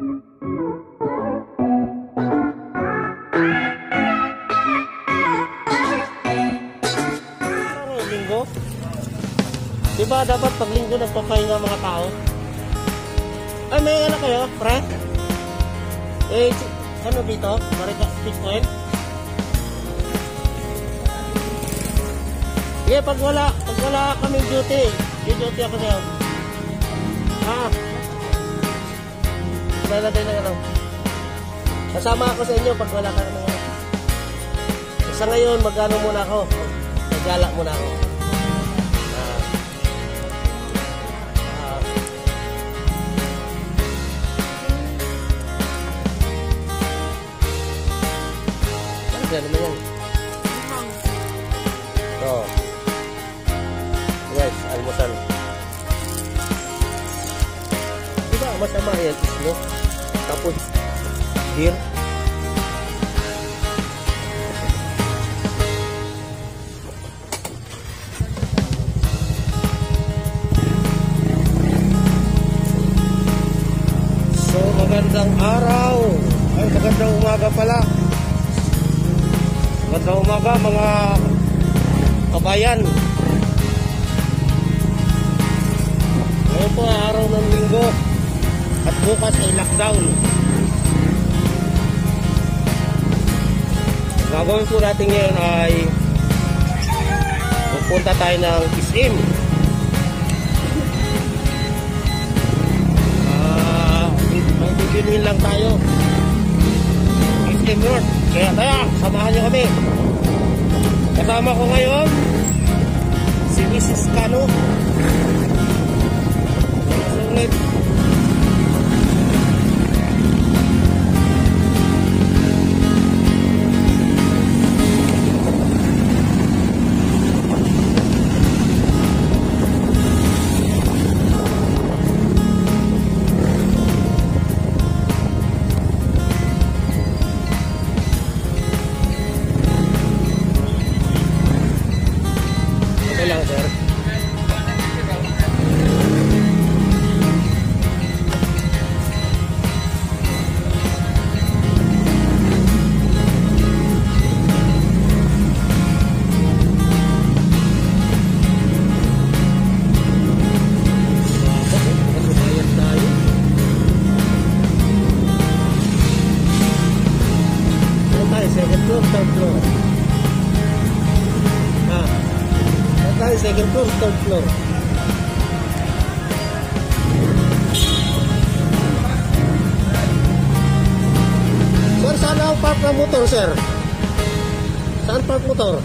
Linggo? Diba dapat pag linggo nagpapahinga mga tao? Ay, may ano kayo, pre? Eh, ano dito? Marika, speak point? Yeah, pag wala kami duty ako niyo. Dala din ng ano. Kasama ako sa inyo pag wala ka ng ano. Sa ngayon, mag-ano muna ako. Mag-gala muna ako. Ano naman yan? Ito. Guys, almusal. Diba, masama yan islo? Tapos, beer. So, magandang araw. Ay, magandang umaga pala. Magandang umaga mga kabayan. Ngayon po araw ng linggo at bukas ay lockdown. Gagawin po natin ngayon ay pupunta tayo ng SM. May bibilhin lang tayo. SM North. Kaya samahan nyo kami. Kasama ko ngayon si Mrs. Cano. Sulit. Second floor, third floor. Sir, saan ang park ng motor, sir? Saan park motor?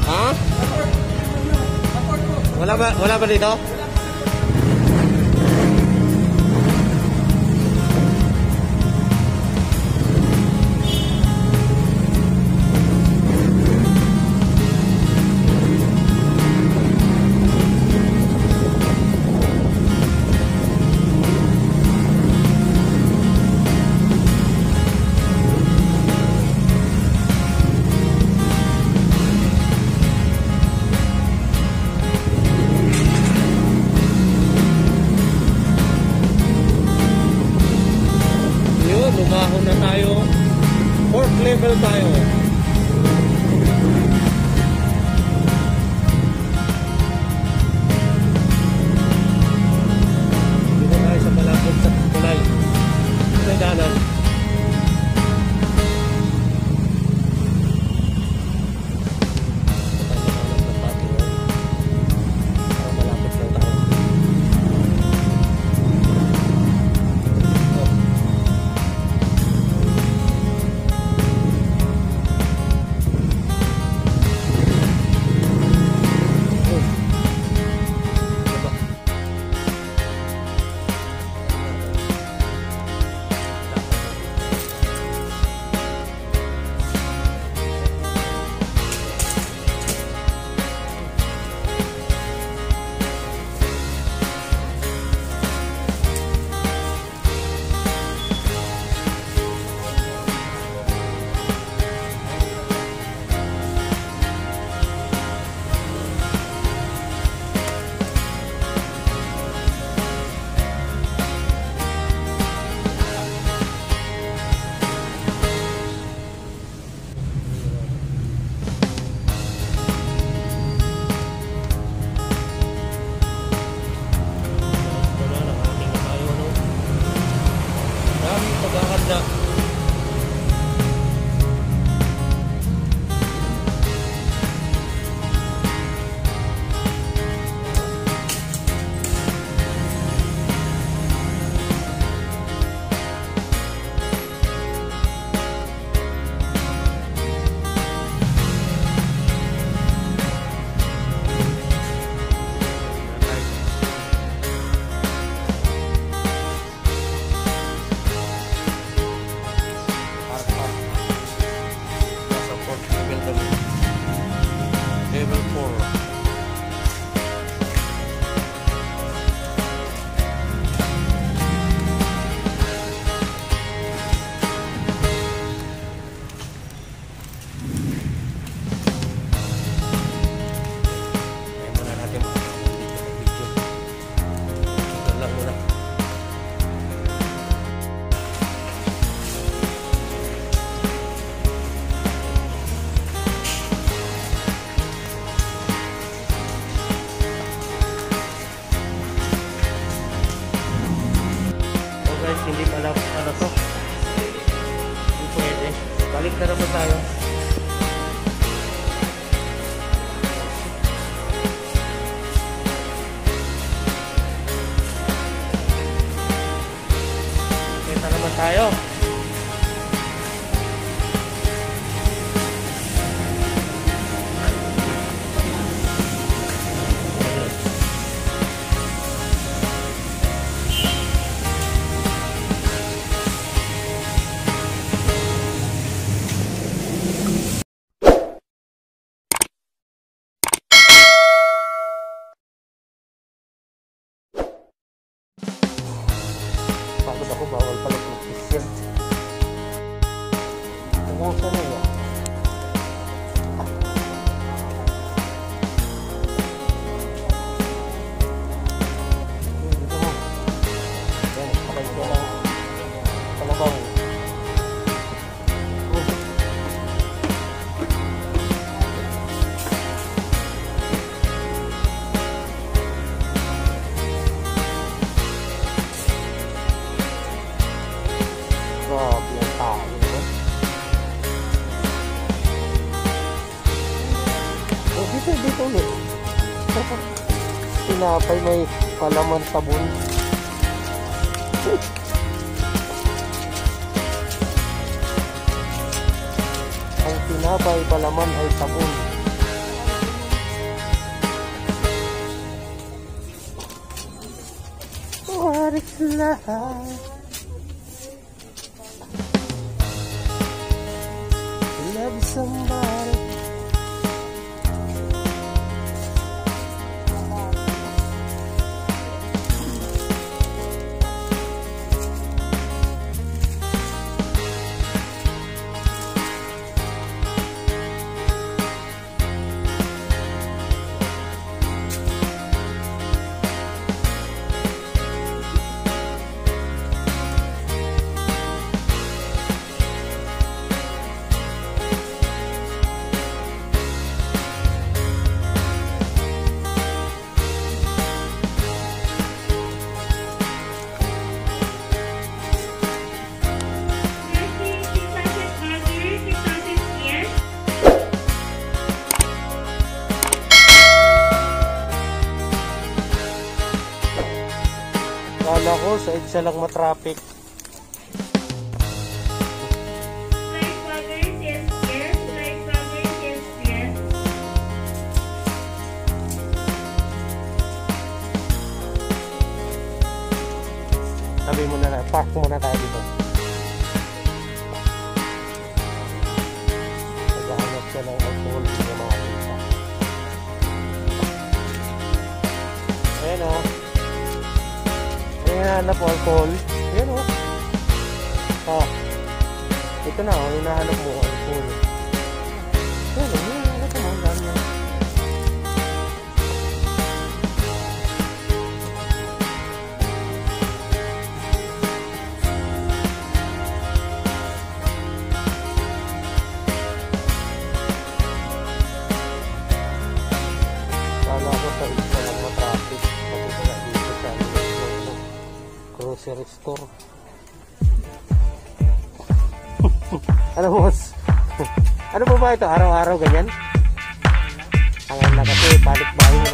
Ha? Wala ba dito? Lumahon na tayo. 4th level tayo. Dito tayo sa malapit sa tulay. Sa danan. gitna. Level 4. Hindi pala ano to, hindi pwede. Balik na naman tayo. Kita naman tayo. Pagod ako, bawal pala mag-kiss yan. Hanggang saan na yan? Dito mo. Yan, pakay ko lang kalabaw. Grabe ang tao, no? Oh, dito ulit. Tinapay may palaman sabon. Ang tinapay palaman ay sabon. What is life? Love somebody. Kala ko sa EDSA lang matraffic. Sabi mo na, park muna tayo dito. Naghahanap siya ng alcohol dito mga kita. Ayan o. Hinahanap mo alcohol. Ayan o. Oh. Ito na o. Hinahanap mo alcohol. Ayan o. Hinahanap mo. Ang dami yan. Kala ko sa isa lang matraffic. Pati ko na dito sa grocery store. Ano boss? Ano po ba ito? Araw-araw ganyan? Hangan na kasi palit bahay na.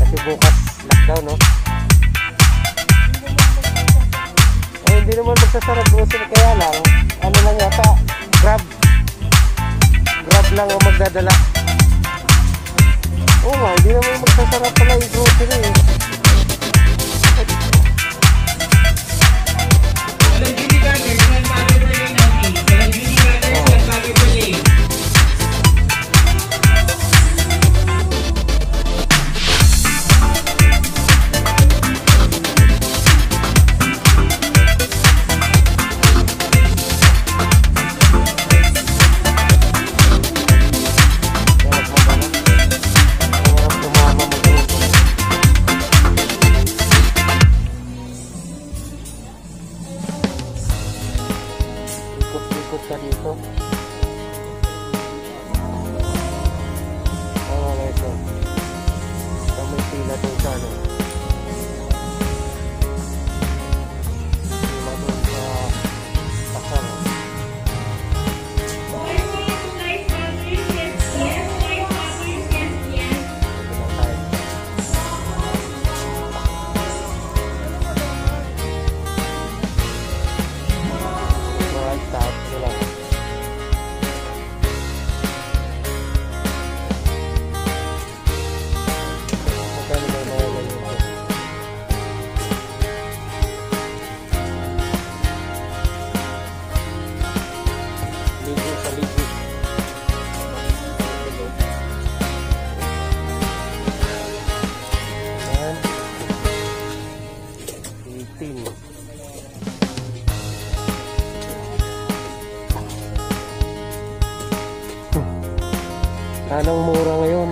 Kasi bukas lockdown, no? Eh, hindi naman magsasarap grocery. Kaya lang, ano lang yata, Grab lang ang magdadala. Oo nga, hindi naman magsasarap pala yung grocery. Ikot ka dito. Tama ito. May pila doon sa ano. Pila doon sa pasar. Anong mura ngayon?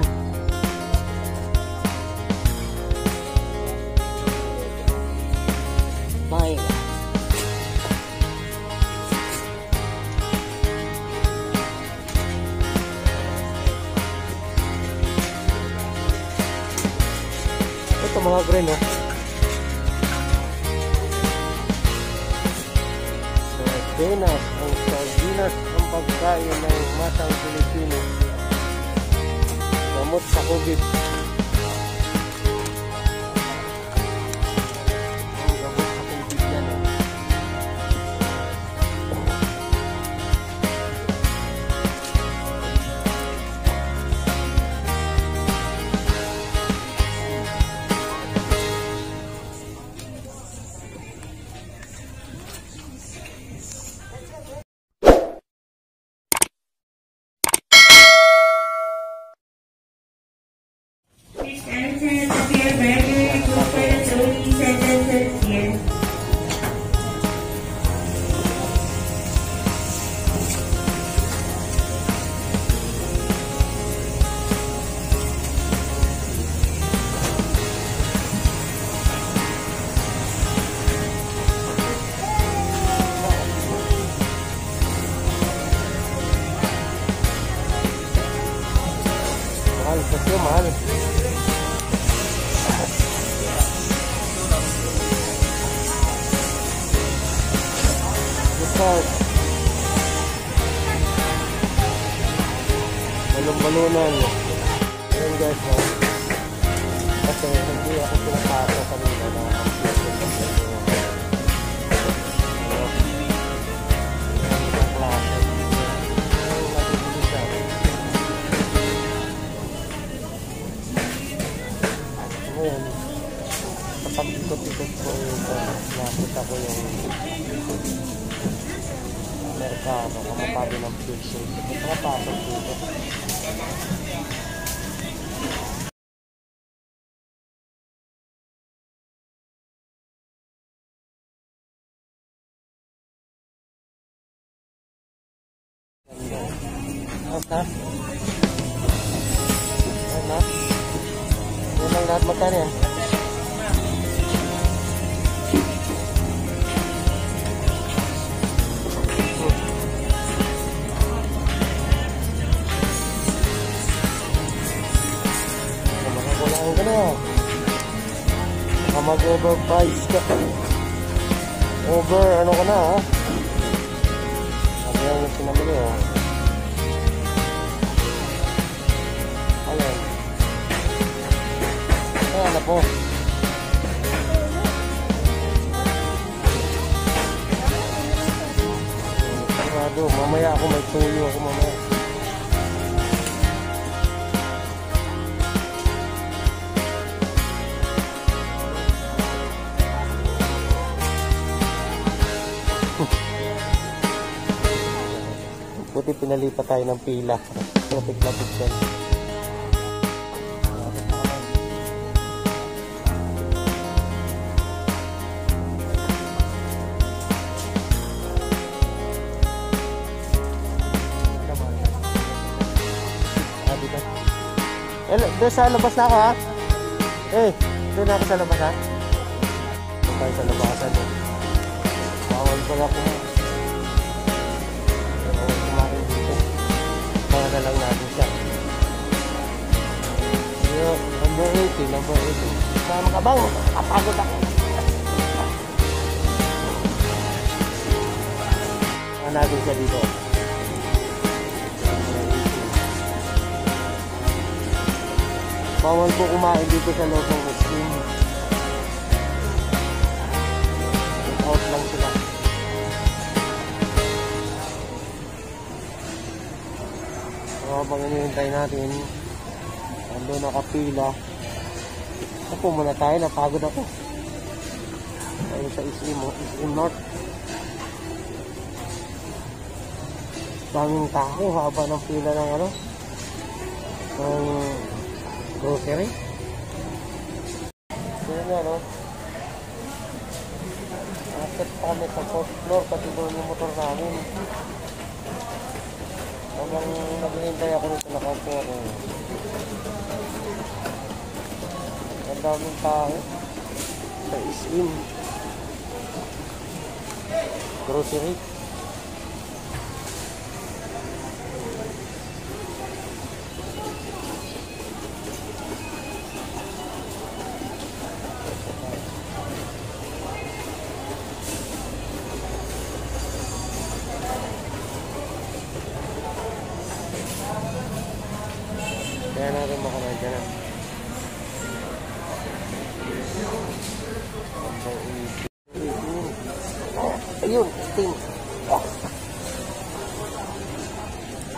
Bye. Ito mga green, oh. Sardinas. Ang sardinas ang pagkain ng masang Pilipino. Gamot sa COVID. Ang gamot sa COVID yan, oh. Mahal kasi mahal. Bukas. Balon-balonan. Ayun guys, no? Kasi hindi ako pinapasok kanina na kapag ikot-ikot ko ito, nakita ko yung merkado, kamatabi ng pulso. Nakapasok dito. Okay. Ano? Yan lang lahat magkano yan? Makakulaan ka na. Baka mag-overprice ka. Over, ano ka na ha? Ayan yung sinamili, oh. Ayan. Ayan na po. Sarado. Mamaya ako may tuyo ako mamaya. Buti pinalipat tayo ng pila. Lapit-lapit yan. Doon sa labas na ako, ha? Doon na ako sa labas, ha? Doon tayo sa labasan, ha? Bawal pala po. Kumain dito. Bawal na lang natin siya. Number 80, number 80. Sama ka bang? Kapagod ako. Saan natin siya dito? Bawal po kumain dito sa loob ng Muslim. Out lang sila. So, habang hinihintay natin, ando nakapila. Ako muna tayo, napagod ako. Tayo sa Islim North. Daming tao, haba ng pila ng ano. Grocery. Kaya nga, no? Akit pa kami sa fourth floor, pati doon yung motor namin. Habang naghihintay ako nito, nakaupo ako. Ang daming tao sa Islim Grocery. Kaya natin makaman dyan, ha? Ayun, sting.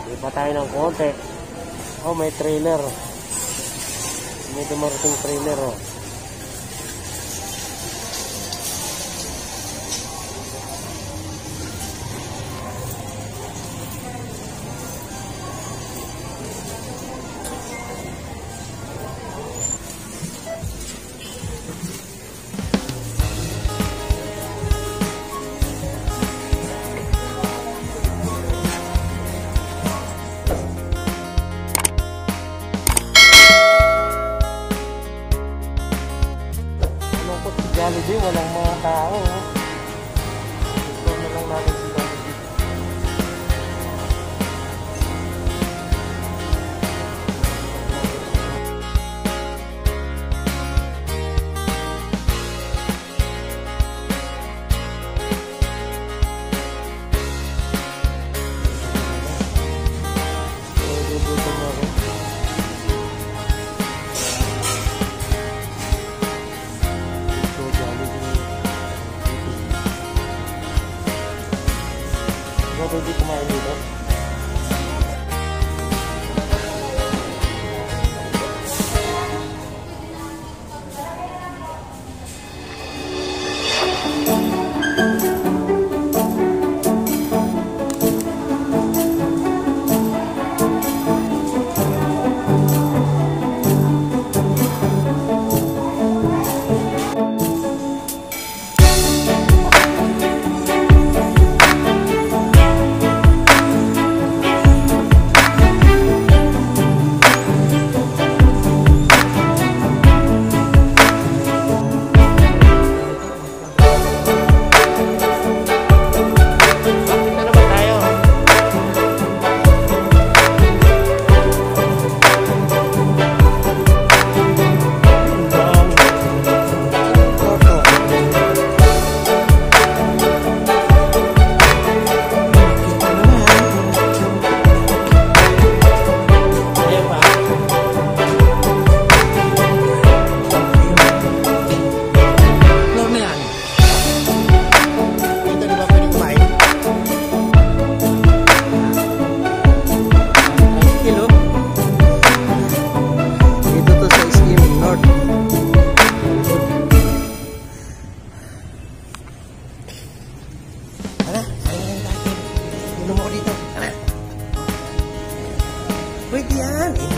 Di pa tayo ng konti. Oh, may trailer. May dumarating trailer, oh. Jollibee, walang mga tao. Ito na lang natin si Jollibee. Pwede kumain dito.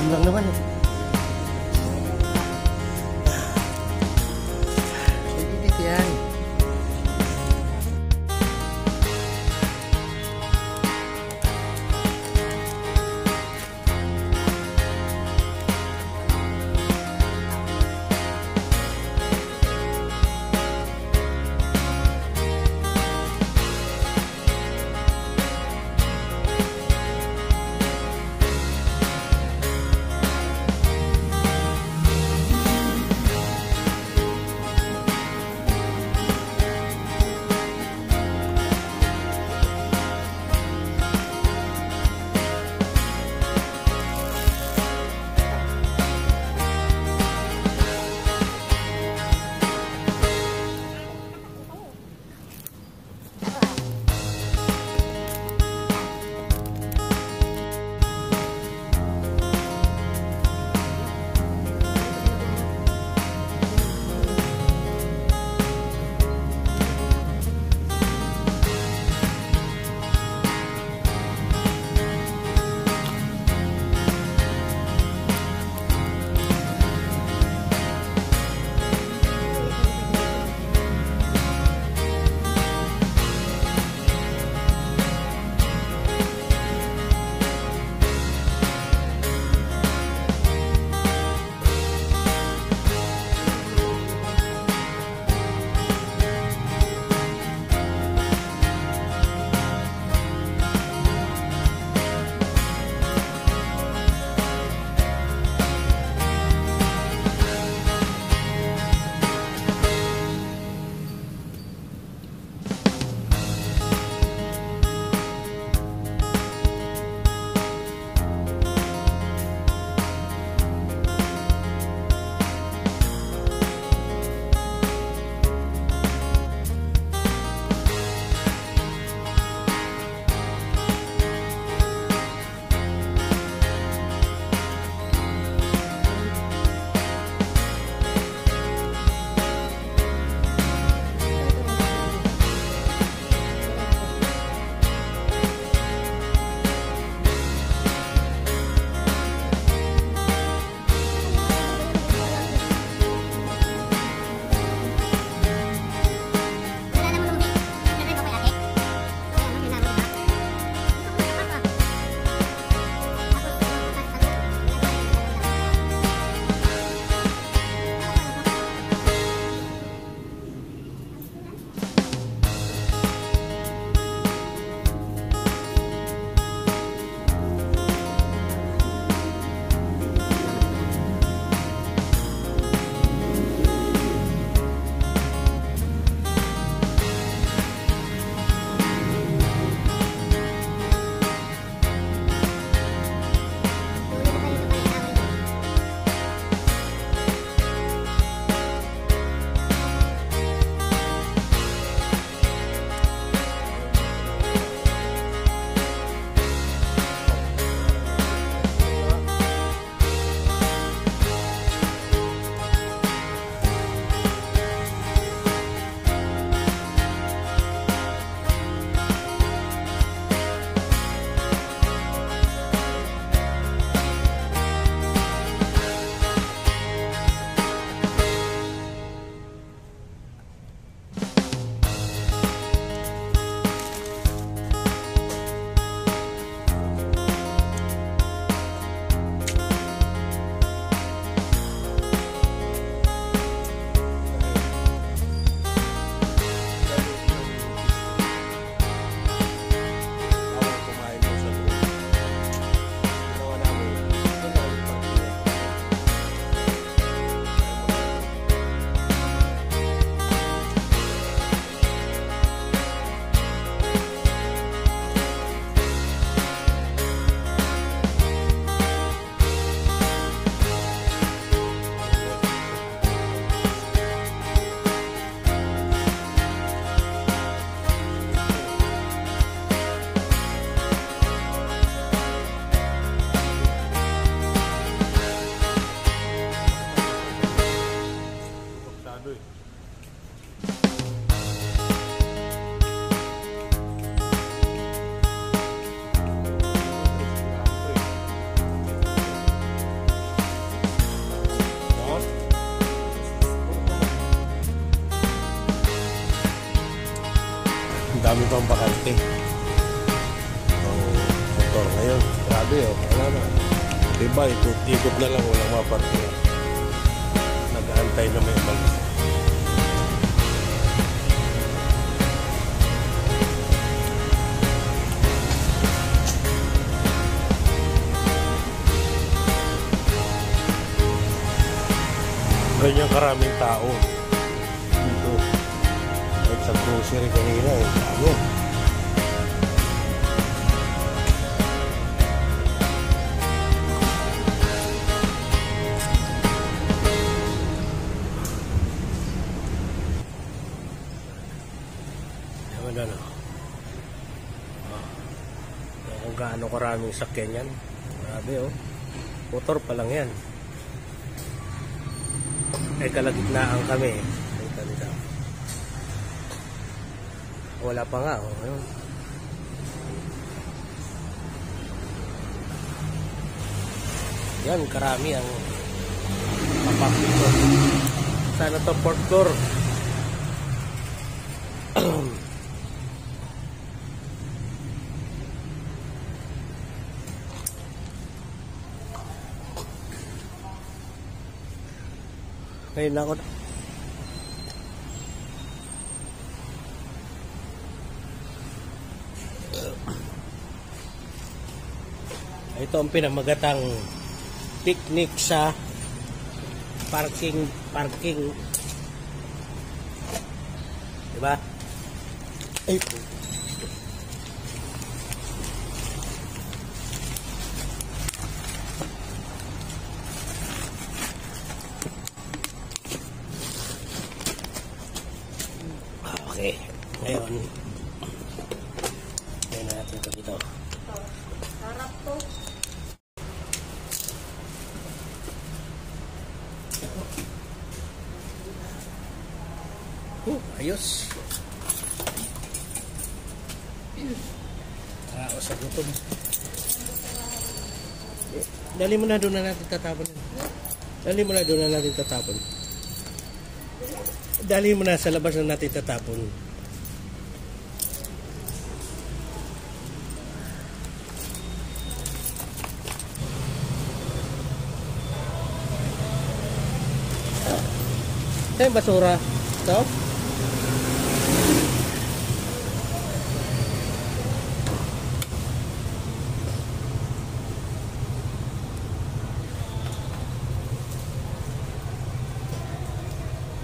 Madilim lang naman eh. Init yan. dami pang bakante. Ang motor ngayon. Grabe oh. Wala na. Diba, ikot na lang. Walang maparking. Nag-aantay na may umalis. Ganyan karaming tao dito. Kahit sa grocery kanina eh. Dami. Ewan na. Kung gaano karaming sakyan yan. Grabe oh. Motor pa lang yan. Ay kalagitnaan kami. Ay kalita. Wala pa nga oh. Ayun. Yan, karami ang papak dito. Sana to fourth floor. Ngayon na ako. Ito ang pinamagatang picnic sa parking. Diba? Ay po. Okay. Ngayon. Ngayon natin ito dito. Harap to. Ayos. Ako sa gutom. Dali mo na doon na natin tatapon. Dali mo na doon na natin tatapon. Dali mo na sa labas na natin tatapon. Ito yung basura. Ito?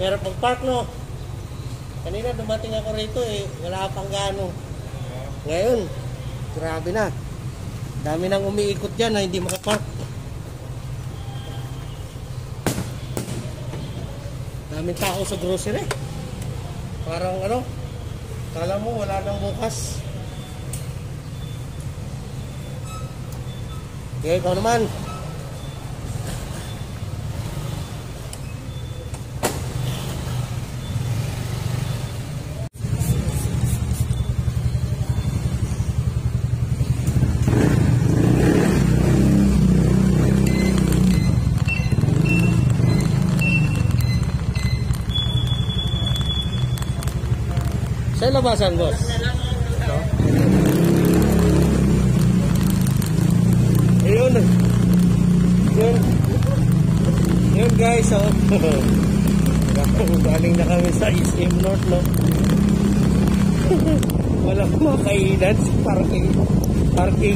Meron pang park, no? Kanina dumating ako rito eh, wala pang gaano. Ngayon, grabe na. Dami nang umiikot dyan na hindi makapark. Daming tao sa grocery. Parang ano, kala mo wala nang bukas. Okay, ikaw naman. Sa labasan, boss. Ito. Ayun. Yun guys, oh. Galing na kami sa SM North, no? Walang makainan. Parking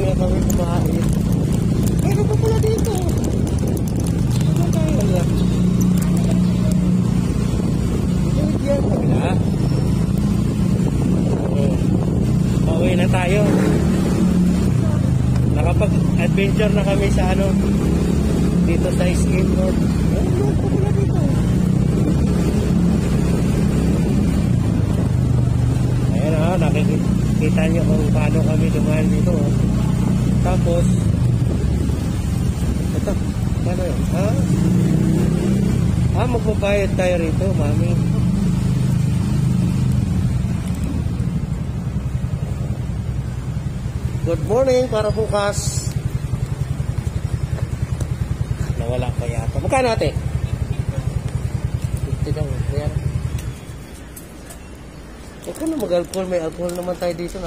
na kami kumain. Pero pa pala dito. Ano tayo? Wala. Yan, wala. Pauwi na tayo. Nakapag-adventure na kami sa ano dito sa SM North. Ayan o, nakikita nyo kung paano kami dumaan dito. Tapos ito, paano yun? Magbabayad tayo rito, mami. Good morning para bukas. Nawala pa yata. Magkano ate? 50 daw. Ayan. Huwag ka na mag-alcohol. May alcohol naman tayo dito.